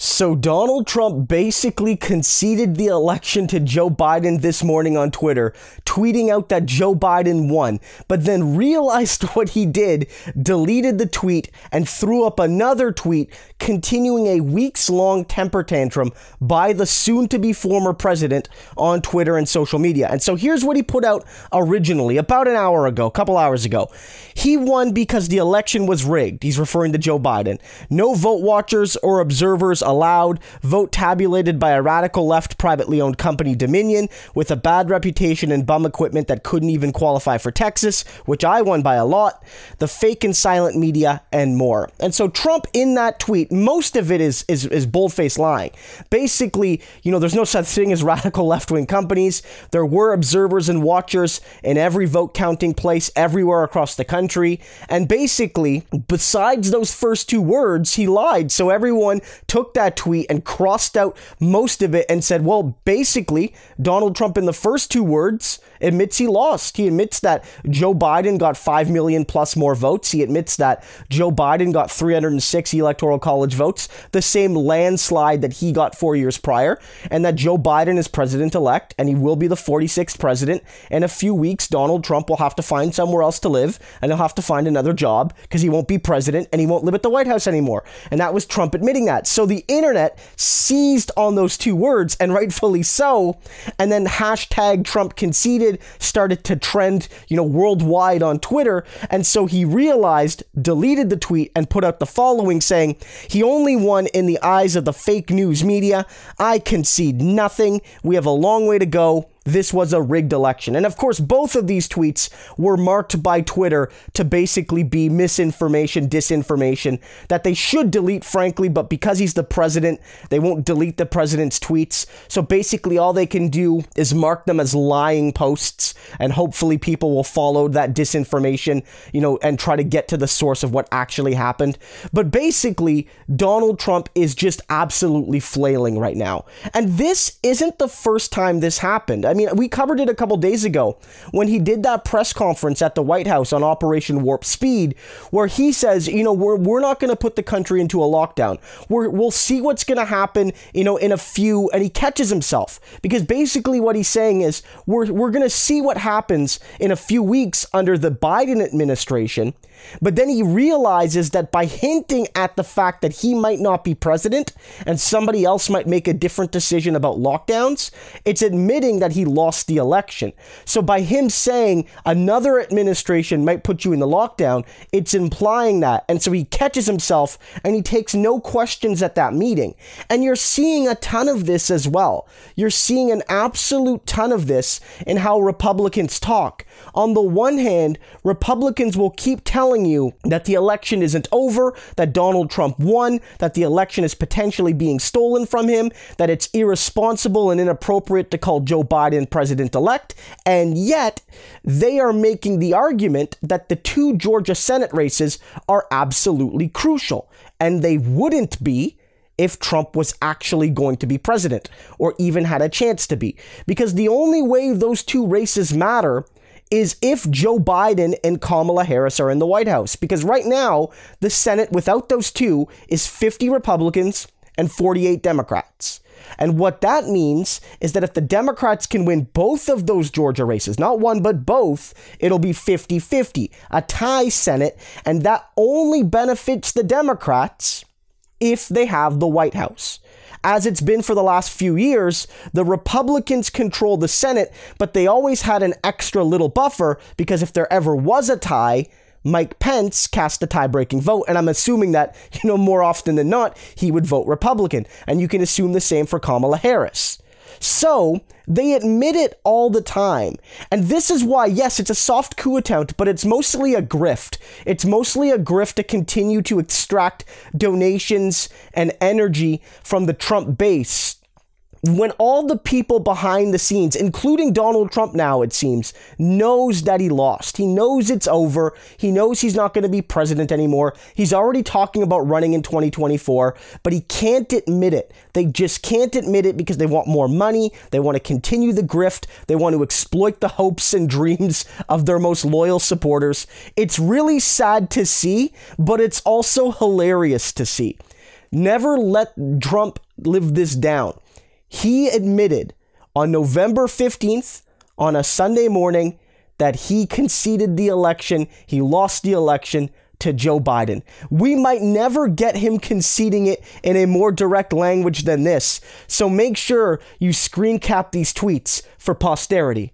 So Donald Trump basically conceded the election to Joe Biden this morning on Twitter, tweeting out that Joe Biden won, but then realized what he did, deleted the tweet, and threw up another tweet continuing a weeks-long temper tantrum by the soon-to-be former president on Twitter and social media. And so here's what he put out originally, about an hour ago, a couple hours ago. He won because the election was rigged. He's referring to Joe Biden. No vote watchers or observers allowed. Vote tabulated by a radical left privately owned company, Dominion, with a bad reputation and bum equipment that couldn't even qualify for Texas, which I won by a lot. The fake and silent media and more. And so Trump in that tweet, most of it is bold-faced lying. Basically, there's no such thing as radical left-wing companies. There were observers and watchers in every vote counting place everywhere across the country. And basically, besides those first two words, he lied. So everyone took that tweet and crossed out most of it and said, well, basically, Donald Trump in the first two words admits he lost. He admits that Joe Biden got 5 million plus more votes. He admits that Joe Biden got 306 electoral college votes, the same landslide that he got 4 years prior, and that Joe Biden is president-elect and he will be the 46th president. In a few weeks, Donald Trump will have to find somewhere else to live and he'll have to find another job because he won't be president and he won't live at the White House anymore. And that was Trump admitting that. So the internet seized on those two words, and rightfully so, and then hashtag Trump conceded started to trend, worldwide on Twitter. And so he realized, deleted the tweet, and put out the following saying, he only won in the eyes of the fake news media. I concede nothing. We have a long way to go. This was a rigged election. And of course, both of these tweets were marked by Twitter to basically be misinformation, disinformation, that they should delete, frankly, but because he's the president, they won't delete the president's tweets. So basically, all they can do is mark them as lying posts, and hopefully people will follow that disinformation, and try to get to the source of what actually happened. But basically, Donald Trump is just absolutely flailing right now. And this isn't the first time this happened. We covered it a couple days ago when he did that press conference at the White House on Operation Warp Speed, where he says, we're not going to put the country into a lockdown. We'll see what's going to happen, in a few, and he catches himself because basically what he's saying is we're going to see what happens in a few weeks under the Biden administration. But then he realizes that by hinting at the fact that he might not be president and somebody else might make a different decision about lockdowns, it's admitting that he lost the election. So by him saying another administration might put you in the lockdown, it's implying that. And so he catches himself and he takes no questions at that meeting. And you're seeing a ton of this as well. You're seeing an absolute ton of this in how Republicans talk. On the one hand, Republicans will keep telling you that the election isn't over, that Donald Trump won, that the election is potentially being stolen from him, that it's irresponsible and inappropriate to call Joe Biden president-elect, and yet they are making the argument that the two Georgia Senate races are absolutely crucial, and they wouldn't be if Trump was actually going to be president, or even had a chance to be. Because the only way those two races matter is if Joe Biden and Kamala Harris are in the White House. Because right now, the Senate without those two is 50 Republicans and 48 Democrats. And what that means is that if the Democrats can win both of those Georgia races, not one, but both, it'll be 50-50, a tie Senate, and that only benefits the Democrats if they have the White House. As it's been for the last few years, the Republicans control the Senate, but they always had an extra little buffer because if there ever was a tie, Mike Pence cast a tie-breaking vote, and I'm assuming that, more often than not, he would vote Republican, and you can assume the same for Kamala Harris. So, they admit it all the time. And this is why, yes, it's a soft coup attempt, but it's mostly a grift. It's mostly a grift to continue to extract donations and energy from the Trump base. When all the people behind the scenes, including Donald Trump now, it seems, knows that he lost. He knows it's over. He knows he's not going to be president anymore. He's already talking about running in 2024, but he can't admit it. They just can't admit it because they want more money. They want to continue the grift. They want to exploit the hopes and dreams of their most loyal supporters. It's really sad to see, but it's also hilarious to see. Never let Trump live this down. He admitted on November 15th, on a Sunday morning, that he conceded the election, he lost the election to Joe Biden. We might never get him conceding it in a more direct language than this, so make sure you screen cap these tweets for posterity.